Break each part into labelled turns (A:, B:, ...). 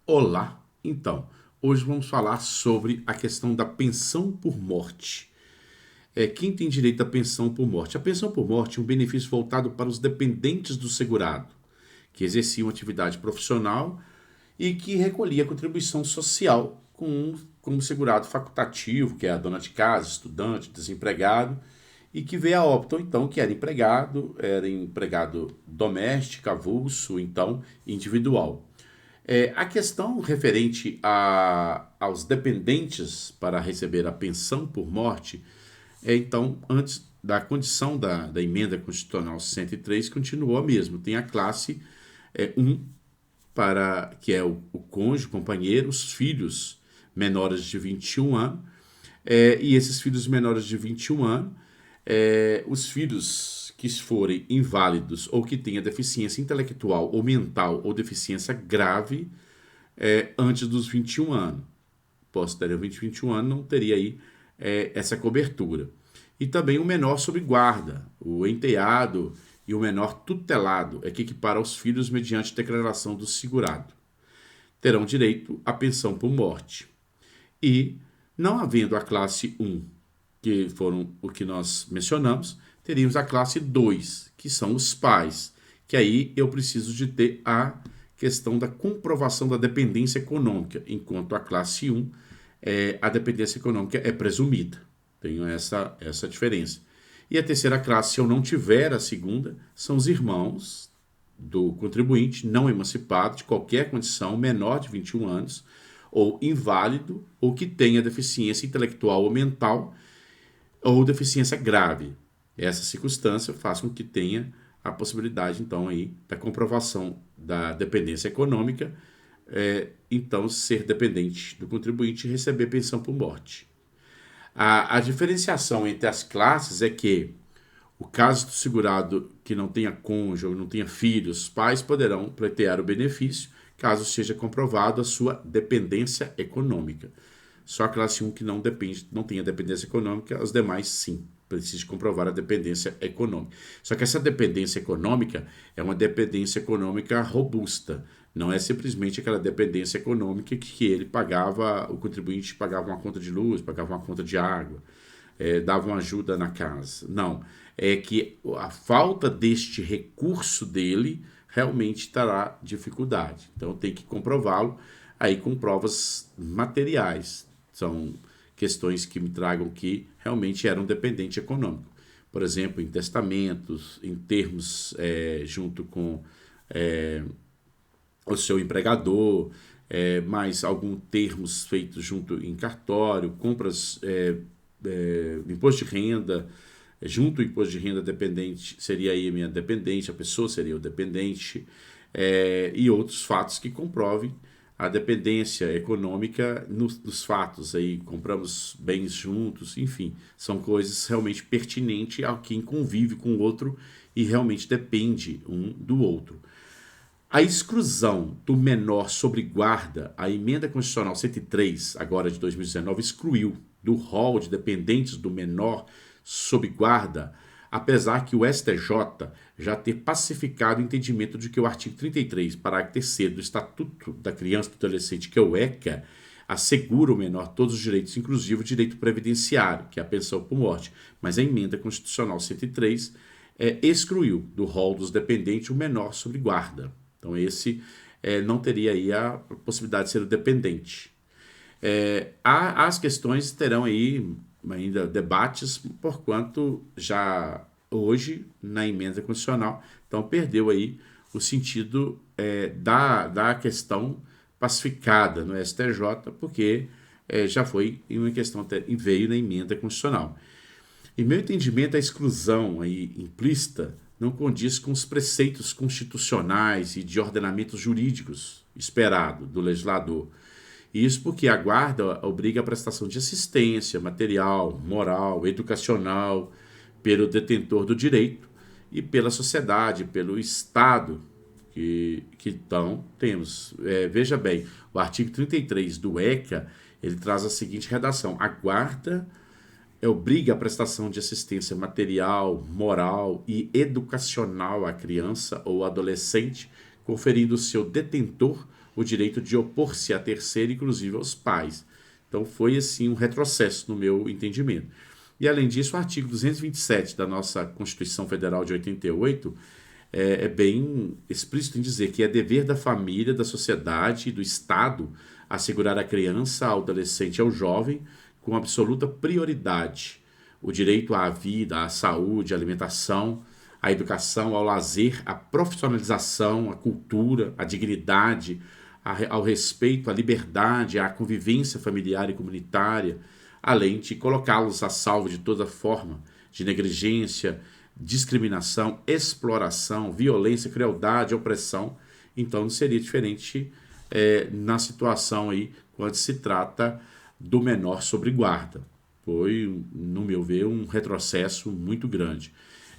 A: Olá, então, hoje vamos falar sobre a questão da pensão por morte. Quem tem direito à pensão por morte? A pensão por morte é um benefício voltado para os dependentes do segurado, que exerciam atividade profissional e que recolhia contribuição social como segurado facultativo, que é a dona de casa, estudante, desempregado, e que veio a óbito, ou então, que era empregado doméstico, avulso, então, individual. A questão referente aos dependentes para receber a pensão por morte então, antes da condição da emenda constitucional 63, continuou a mesma. Tem a classe 1, que é o cônjuge, o companheiro, os filhos menores de 21 anos, e esses filhos menores de 21 anos, os filhos que forem inválidos ou que tenham deficiência intelectual ou mental ou deficiência grave antes dos 21 anos. Posterior 21 anos não teria aí essa cobertura. E também o menor sob guarda, o enteado e o menor tutelado, que equipara aos filhos mediante declaração do segurado. Terão direito à pensão por morte. E, não havendo a classe 1, que foram o que nós mencionamos, teríamos a classe 2, que são os pais, que aí eu preciso de ter a questão da comprovação da dependência econômica, enquanto a classe 1, a dependência econômica é presumida. Tenho essa diferença. E a terceira classe, se eu não tiver a segunda, são os irmãos do contribuinte não emancipado de qualquer condição, menor de 21 anos, ou inválido, ou que tenha deficiência intelectual ou mental, ou deficiência grave. Essa circunstância faz com que tenha a possibilidade, então, aí, da comprovação da dependência econômica, então, ser dependente do contribuinte e receber pensão por morte. A diferenciação entre as classes é que o caso do segurado que não tenha cônjuge ou não tenha filhos, os pais poderão pleitear o benefício caso seja comprovado a sua dependência econômica. Só a classe 1 que não tenha dependência econômica, os demais sim, precisa comprovar a dependência econômica. Só que essa dependência econômica é uma dependência econômica robusta. Não é simplesmente aquela dependência econômica que ele pagava, o contribuinte pagava uma conta de luz, pagava uma conta de água, dava uma ajuda na casa. Não. É que a falta deste recurso dele realmente terá dificuldade. Então tem que comprová-lo aí com provas materiais. São questões que me tragam que realmente era um dependente econômico. Por exemplo, em testamentos, em termos junto com o seu empregador, mais alguns termos feitos junto em cartório, compras, imposto de renda, junto ao imposto de renda dependente, seria aí a minha dependente, a pessoa seria o dependente, e outros fatos que comprovem a dependência econômica nos fatos. Aí compramos bens juntos, enfim, são coisas realmente pertinentes a quem convive com o outro e realmente depende um do outro. A exclusão do menor sobre guarda, a emenda constitucional 103, agora de 2019, excluiu do rol de dependentes do menor sob guarda, apesar que o STJ já ter pacificado o entendimento de que o artigo 33, parágrafo 3º do Estatuto da Criança e do Adolescente, que é o ECA, assegura ao menor todos os direitos, inclusive o direito previdenciário, que é a pensão por morte. Mas a emenda constitucional 103 excluiu do rol dos dependentes o menor sob guarda. Então esse não teria aí a possibilidade de ser o dependente. As questões terão aí ainda debates, porquanto já hoje, na emenda constitucional, então perdeu aí o sentido da questão pacificada no STJ, porque já foi uma questão, veio na emenda constitucional. Em meu entendimento, a exclusão aí implícita não condiz com os preceitos constitucionais e de ordenamentos jurídicos esperado do legislador. Isso porque a guarda obriga a prestação de assistência material, moral, educacional pelo detentor do direito e pela sociedade, pelo Estado que então temos. Veja bem, o artigo 33 do ECA, ele traz a seguinte redação: a guarda obriga a prestação de assistência material, moral e educacional à criança ou adolescente, conferindo ao seu detentor o direito de opor-se a terceiro, inclusive aos pais. Então foi assim um retrocesso no meu entendimento. E além disso, o artigo 227 da nossa Constituição Federal de 88 é bem explícito em dizer que é dever da família, da sociedade e do Estado assegurar à criança, ao adolescente e ao jovem, com absoluta prioridade, o direito à vida, à saúde, à alimentação, à educação, ao lazer, à profissionalização, à cultura, à dignidade, ao respeito, à liberdade, à convivência familiar e comunitária, além de colocá-los a salvo de toda forma de negligência, discriminação, exploração, violência, crueldade, opressão. Então não seria diferente na situação aí quando se trata do menor sob guarda. Foi, no meu ver, um retrocesso muito grande.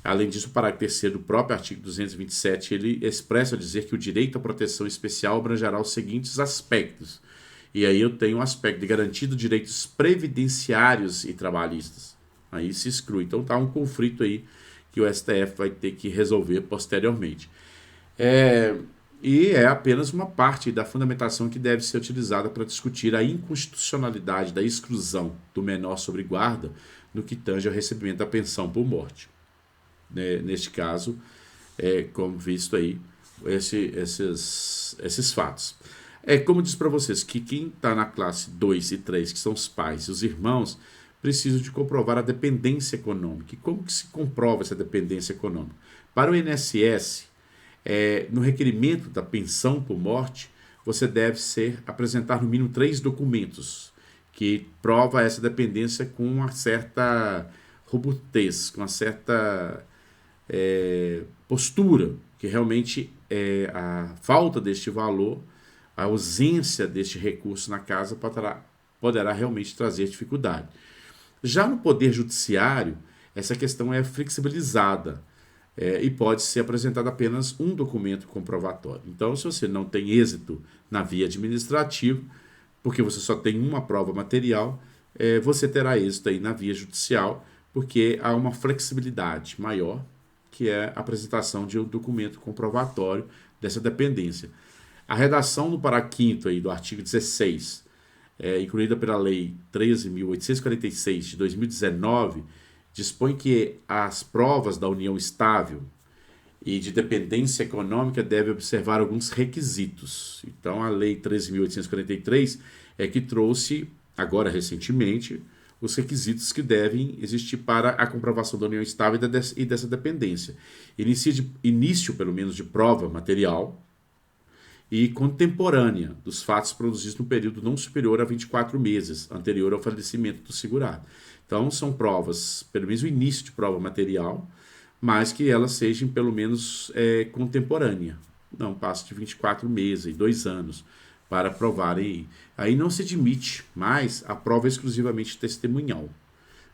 A: Além disso, o parágrafo 3º do próprio artigo 227, ele expressa dizer que o direito à proteção especial abrangerá os seguintes aspectos. E aí eu tenho o aspecto de garantido direitos previdenciários e trabalhistas. Aí se exclui. Então está um conflito aí que o STF vai ter que resolver posteriormente. E é apenas uma parte da fundamentação que deve ser utilizada para discutir a inconstitucionalidade da exclusão do menor sob guarda no que tange ao recebimento da pensão por morte. Neste caso, como visto aí, esses fatos. Como eu disse para vocês, que quem está na classe 2 e 3, que são os pais e os irmãos, precisam de comprovar a dependência econômica. E como que se comprova essa dependência econômica? Para o INSS, no requerimento da pensão por morte, você deve apresentar no mínimo 3 documentos que prova essa dependência com uma certa robustez, com uma certa postura, que realmente a falta deste valor, a ausência deste recurso na casa poderá realmente trazer dificuldade. Já no Poder Judiciário, essa questão é flexibilizada e pode ser apresentado apenas um documento comprovatório. Então, se você não tem êxito na via administrativa, porque você só tem uma prova material, você terá êxito aí na via judicial, porque há uma flexibilidade maior, que é a apresentação de um documento comprovatório dessa dependência. A redação no parágrafo 5º aí do artigo 16, incluída pela Lei 13.846 de 2019, dispõe que as provas da união estável e de dependência econômica devem observar alguns requisitos. Então, a Lei 13.843 que trouxe, agora recentemente, os requisitos que devem existir para a comprovação da união estável e dessa dependência. Início, pelo menos, de prova material e contemporânea dos fatos produzidos no período não superior a 24 meses, anterior ao falecimento do segurado. Então, são provas, pelo menos o início de prova material, mas que elas sejam, pelo menos, contemporânea. Não passe de 24 meses e 2 anos para provarem. Aí não se admite mais a prova exclusivamente testemunhal.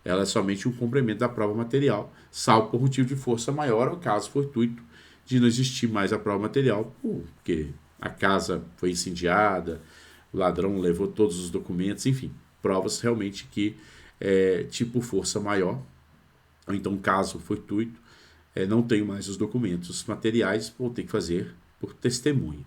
A: Ela é somente um complemento da prova material, salvo por motivo de força maior ou caso fortuito de não existir mais a prova material, porque a casa foi incendiada, o ladrão levou todos os documentos, enfim, provas realmente que tipo força maior, ou então caso fortuito, não tenho mais os documentos materiais, vou ter que fazer por testemunha.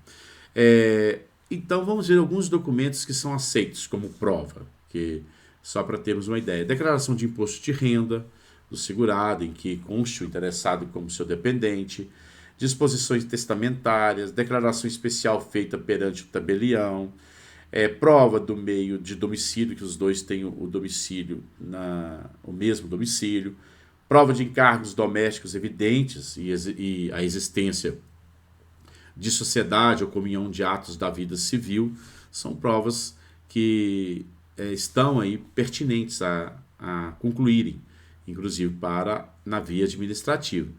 A: Então vamos ver alguns documentos que são aceitos como prova, que só para termos uma ideia. Declaração de imposto de renda do segurado, em que conste o interessado como seu dependente, disposições testamentárias, declaração especial feita perante o tabelião, prova do meio de domicílio, que os dois têm o domicílio, o mesmo domicílio, prova de encargos domésticos evidentes e a existência de sociedade ou comunhão de atos da vida civil, são provas que estão aí pertinentes a concluírem, inclusive na via administrativa.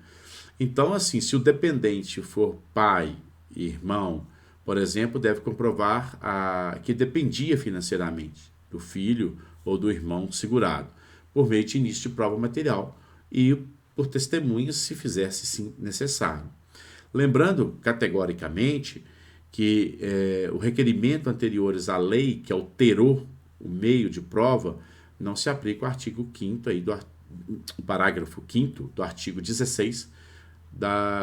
A: Então, assim, se o dependente for pai, irmão, por exemplo, deve comprovar que dependia financeiramente do filho ou do irmão segurado, por meio de início de prova material e por testemunhas, se fizesse sim necessário. Lembrando categoricamente que o requerimento anteriores à lei que alterou o meio de prova não se aplica ao artigo 5º aí o parágrafo 5º do artigo 16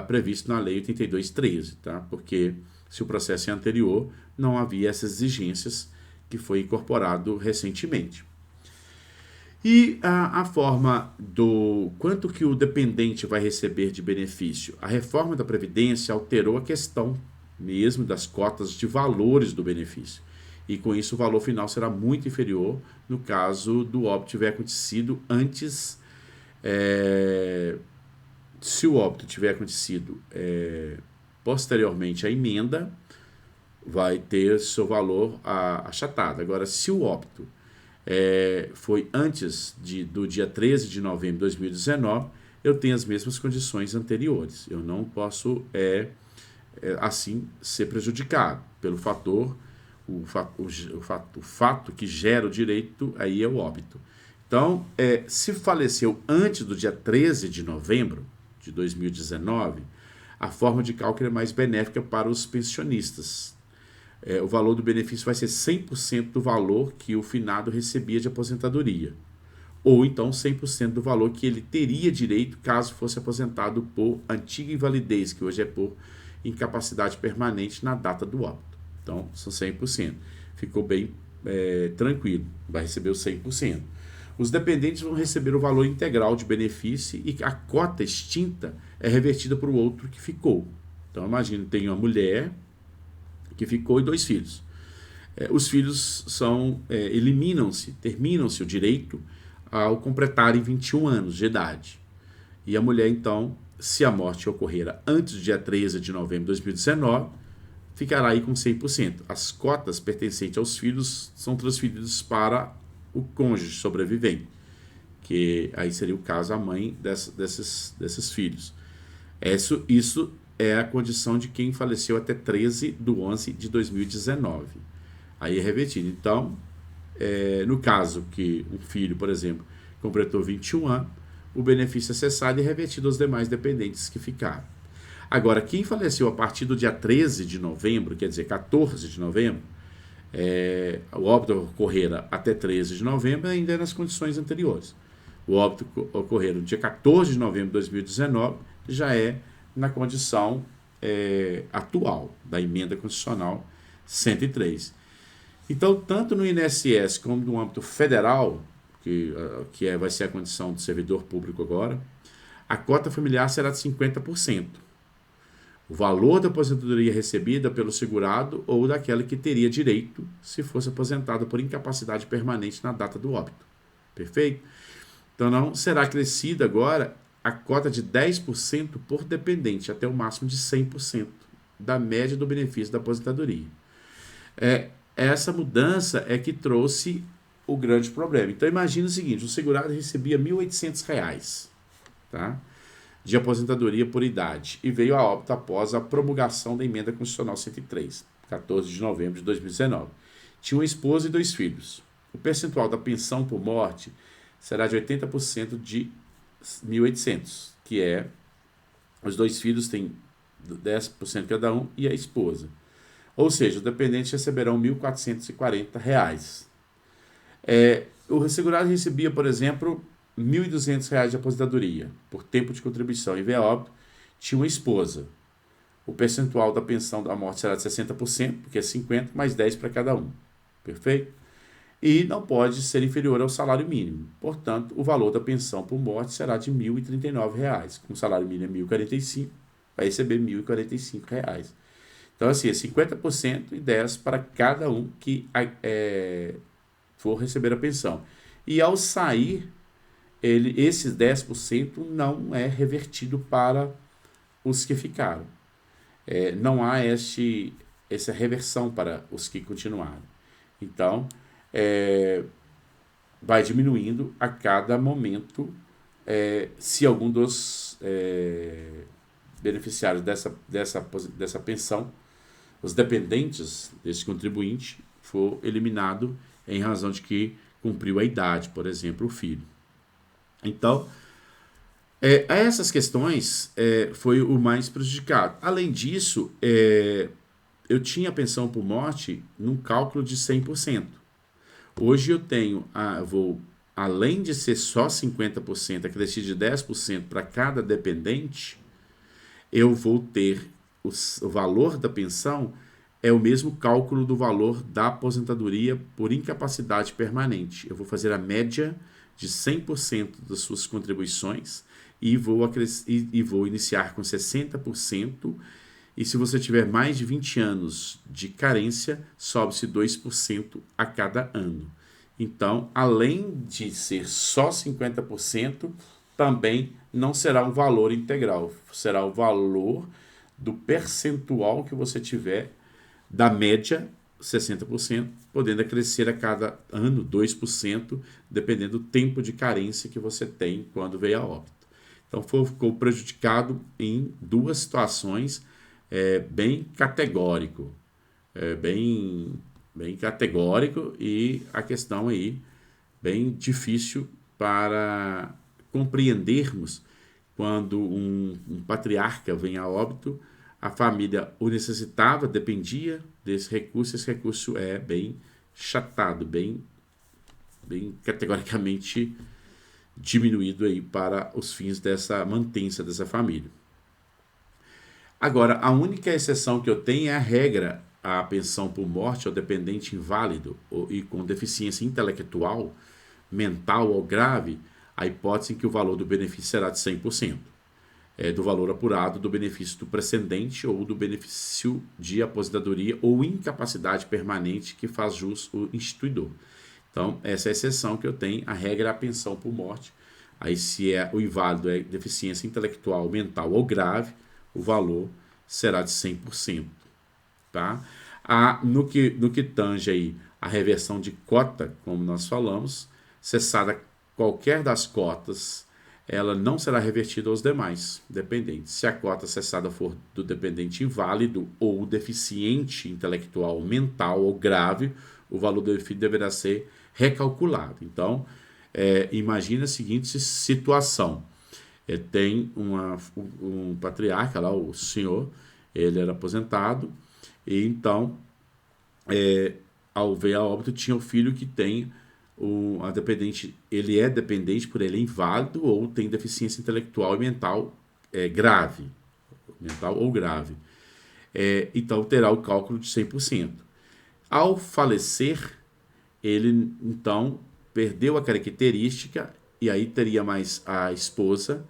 A: previsto na lei 82.13, tá? Porque se o processo é anterior, não havia essas exigências que foi incorporado recentemente. E a forma do quanto que o dependente vai receber de benefício? A reforma da Previdência alterou a questão mesmo das cotas de valores do benefício. E com isso o valor final será muito inferior no caso do óbito tiver acontecido antes. Se o óbito tiver acontecido posteriormente à emenda, vai ter seu valor achatado. Agora, se o óbito foi antes do dia 13 de novembro de 2019, eu tenho as mesmas condições anteriores. Eu não posso, assim, ser prejudicado pelo fator, o fato que gera o direito, aí é o óbito. Então, se faleceu antes do dia 13 de novembro de 2019, a forma de cálculo é mais benéfica para os pensionistas. O valor do benefício vai ser 100% do valor que o finado recebia de aposentadoria, ou então 100% do valor que ele teria direito caso fosse aposentado por antiga invalidez, que hoje é por incapacidade permanente na data do óbito. Então, são 100%. Ficou bem tranquilo, vai receber os 100%. Os dependentes vão receber o valor integral de benefício e a cota extinta é revertida para o outro que ficou. Então, imagina, tem uma mulher que ficou e 2 filhos. Os filhos terminam-se o direito ao completarem 21 anos de idade. E a mulher, então, se a morte ocorrer antes do dia 13 de novembro de 2019, ficará aí com 100%. As cotas pertencentes aos filhos são transferidas para o cônjuge sobrevivente, que aí seria o caso a mãe desses filhos. Isso é a condição de quem faleceu até 13 de 11 de 2019. Aí é revertido. Então, no caso que um filho, por exemplo, completou 21 anos, o benefício é cessado e revertido aos demais dependentes que ficaram. Agora, quem faleceu a partir do dia 13 de novembro, quer dizer, 14 de novembro, o óbito ocorrer até 13 de novembro ainda é nas condições anteriores. O óbito ocorrer no dia 14 de novembro de 2019 já é na condição atual da emenda constitucional 103. Então, tanto no INSS como no âmbito federal, que vai ser a condição do servidor público agora, a cota familiar será de 50%. O valor da aposentadoria recebida pelo segurado ou daquela que teria direito se fosse aposentado por incapacidade permanente na data do óbito. Perfeito? Então, não será acrescida agora a cota de 10% por dependente, até o máximo de 100% da média do benefício da aposentadoria. Essa mudança é que trouxe o grande problema. Então, imagine o seguinte, o segurado recebia R$ 1.800, tá? De aposentadoria por idade, e veio a óbito após a promulgação da emenda constitucional 103, 14 de novembro de 2019. Tinha uma esposa e 2 filhos. O percentual da pensão por morte será de 80% de 1.800, que os 2 filhos têm 10% cada um e a esposa. Ou seja, os dependentes receberão R$ 1.440. O segurado recebia, por exemplo, R$ 1.200 de aposentadoria por tempo de contribuição e veio a óbito, tinha uma esposa. O percentual da pensão da morte será de 60%, porque é 50%, mais 10% para cada um. Perfeito? E não pode ser inferior ao salário mínimo. Portanto, o valor da pensão por morte será de R$ 1.039. Com o salário mínimo é R$ 1.045, vai receber R$ 1.045. Então, assim, é 50% e 10% para cada um que for receber a pensão. E ao sair, esses 10% não é revertido para os que ficaram. Não há essa reversão para os que continuaram. Então, vai diminuindo a cada momento se algum dos beneficiários dessa pensão, os dependentes desse contribuinte, for eliminado em razão de que cumpriu a idade, por exemplo, o filho. Então, essas questões foi o mais prejudicado. Além disso, eu tinha a pensão por morte num cálculo de 100%. Hoje eu tenho, além de ser só 50%, acrescido de 10% para cada dependente, eu vou ter o valor da pensão é o mesmo cálculo do valor da aposentadoria por incapacidade permanente. Eu vou fazer a média de 100% das suas contribuições e vou iniciar com 60%. E se você tiver mais de 20 anos de carência, sobe-se 2% a cada ano. Então, além de ser só 50%, também não será um valor integral, será o valor do percentual que você tiver da média, 60%, podendo crescer a cada ano 2%, dependendo do tempo de carência que você tem quando veio a óbito. Então, ficou prejudicado em duas situações, bem categórico, bem categórico, e a questão aí bem difícil para compreendermos quando um patriarca vem a óbito, a família o necessitava, dependia desse recurso, esse recurso é bem chatado, bem categoricamente diminuído aí para os fins dessa mantença dessa família. Agora, a única exceção que eu tenho é a regra, a pensão por morte ao dependente inválido e com deficiência intelectual, mental ou grave, a hipótese em que o valor do benefício será de 100%, do valor apurado do benefício do precedente ou do benefício de aposentadoria ou incapacidade permanente que faz jus o instituidor. Então, essa é a exceção que eu tenho, a regra é a pensão por morte. Aí, se o inválido é deficiência intelectual, mental ou grave, o valor será de 100%. Tá? No que tange aí a reversão de cota, como nós falamos, cessada qualquer das cotas, ela não será revertida aos demais dependentes. Se a cota cessada for do dependente inválido ou deficiente intelectual, mental ou grave, o valor do benefício deverá ser recalculado. Então, imagina a seguinte situação. Tem um patriarca lá, o senhor, ele era aposentado, e então, ao ver a óbito, tinha o filho que tem a dependente, ele é dependente por ele é inválido ou tem deficiência intelectual e mental grave, mental ou grave. Então, terá o cálculo de 100%. Ao falecer, ele, então, perdeu a característica, e aí teria mais a esposa,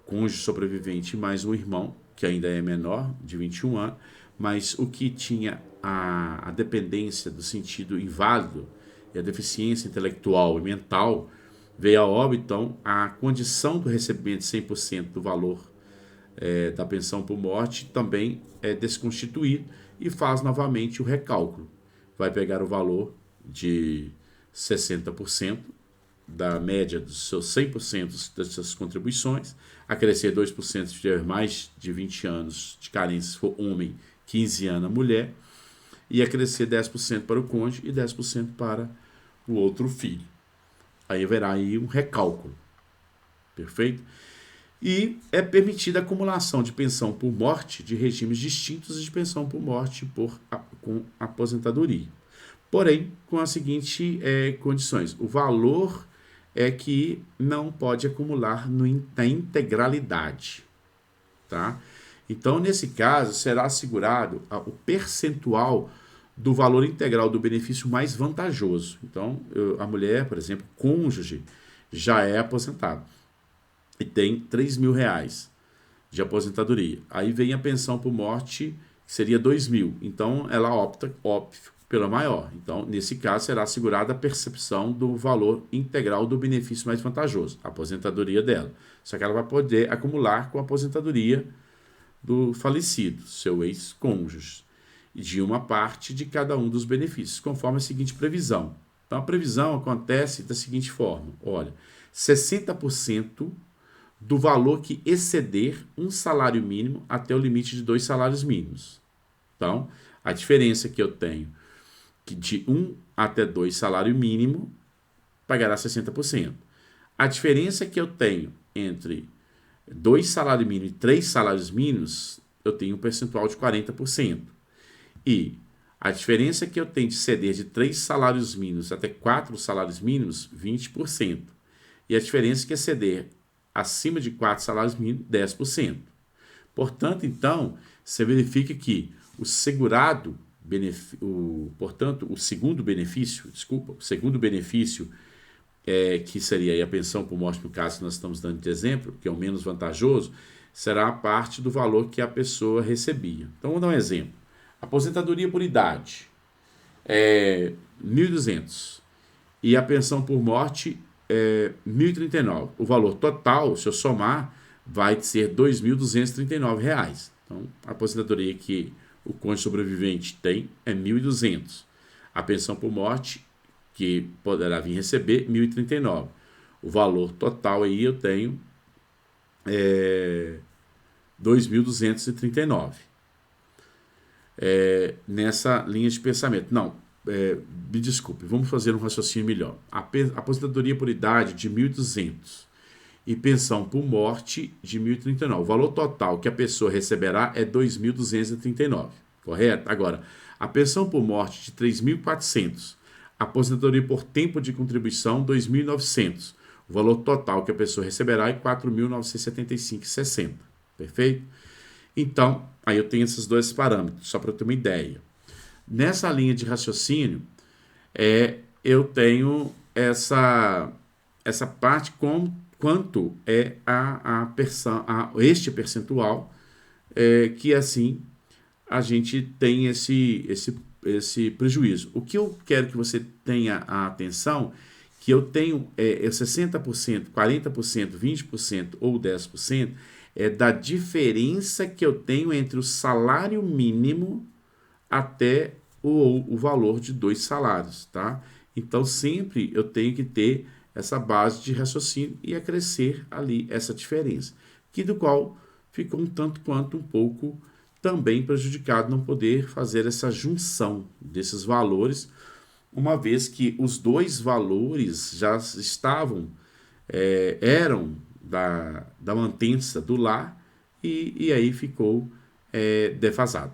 A: cônjuge sobrevivente, mais o irmão, que ainda é menor, de 21 anos, mas o que tinha a dependência do sentido inválido e a deficiência intelectual e mental veio a óbito, então a condição do recebimento de 100% do valor da pensão por morte também é desconstituído e faz novamente o recálculo. Vai pegar o valor de 60% da média dos seus 100% das suas contribuições, acrescer 2% se tiver mais de 20 anos de carência, se for homem, 15 anos a mulher, e acrescer 10% para o cônjuge e 10% para o outro filho. Aí haverá aí um recálculo. Perfeito? E é permitida a acumulação de pensão por morte de regimes distintos de pensão por morte com aposentadoria. Porém, com as seguintes condições. O valor é que não pode acumular na integralidade. Tá? Então, nesse caso, será assegurado o percentual do valor integral do benefício mais vantajoso. Então, a mulher, por exemplo, cônjuge, já é aposentado e tem R$3.000 de aposentadoria. Aí vem a pensão por morte, que seria R$2.000. Então, ela opta, óbvio, pela maior. Então, nesse caso, será assegurada a percepção do valor integral do benefício mais vantajoso, a aposentadoria dela. Só que ela vai poder acumular com a aposentadoria do falecido, seu ex-cônjuge, e de uma parte de cada um dos benefícios, conforme a seguinte previsão. Então, a previsão acontece da seguinte forma. Olha, 60% do valor que exceder um salário mínimo até o limite de 2 salários mínimos. Então, a diferença que eu tenho que de 1 até 2 salário mínimo pagará 60%. A diferença que eu tenho entre 2 salários mínimos e 3 salários mínimos, eu tenho um percentual de 40%. E a diferença que eu tenho de ceder de 3 salários mínimos até 4 salários mínimos, 20%. E a diferença que é ceder acima de 4 salários mínimos, 10%. Portanto, então, você verifica que o segurado portanto, o segundo benefício, que seria aí a pensão por morte, no caso que nós estamos dando de exemplo, que é o menos vantajoso, será a parte do valor que a pessoa recebia. Então, vamos dar um exemplo. Aposentadoria por idade é 1.200 e a pensão por morte é 1.039. O valor total, se eu somar, vai ser R$ 2.239. Então, a aposentadoria que o cônjuge sobrevivente tem é 1.200. A pensão por morte que poderá vir receber, 1.039. O valor total aí eu tenho 2.239. Nessa linha de pensamento. Não, me desculpe, vamos fazer um raciocínio melhor. A aposentadoria por idade de 1.200 e pensão por morte de 1.039. O valor total que a pessoa receberá é 2.239, correto? Agora, a pensão por morte de 3.400, aposentadoria por tempo de contribuição 2.900. O valor total que a pessoa receberá é 4.975,60. Perfeito? Então, aí eu tenho esses dois parâmetros, só para ter uma ideia. Nessa linha de raciocínio, eu tenho essa parte quanto é este percentual, que assim a gente tem esse prejuízo. O que eu quero que você tenha a atenção, que eu tenho 60%, 40%, 20% ou 10%, da diferença que eu tenho entre o salário mínimo até o valor de 2 salários, tá? Então, sempre eu tenho que ter essa base de raciocínio e acrescer ali essa diferença, que do qual ficou um tanto quanto um pouco também prejudicado não poder fazer essa junção desses valores, uma vez que os dois valores já estavam, eram da mantença do lar e aí ficou defasado.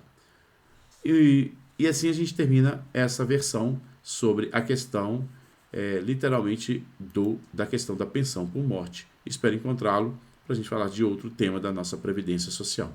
A: E assim a gente termina essa versão sobre a questão, literalmente, da questão da pensão por morte. Espero encontrá-lo para a gente falar de outro tema da nossa Previdência Social.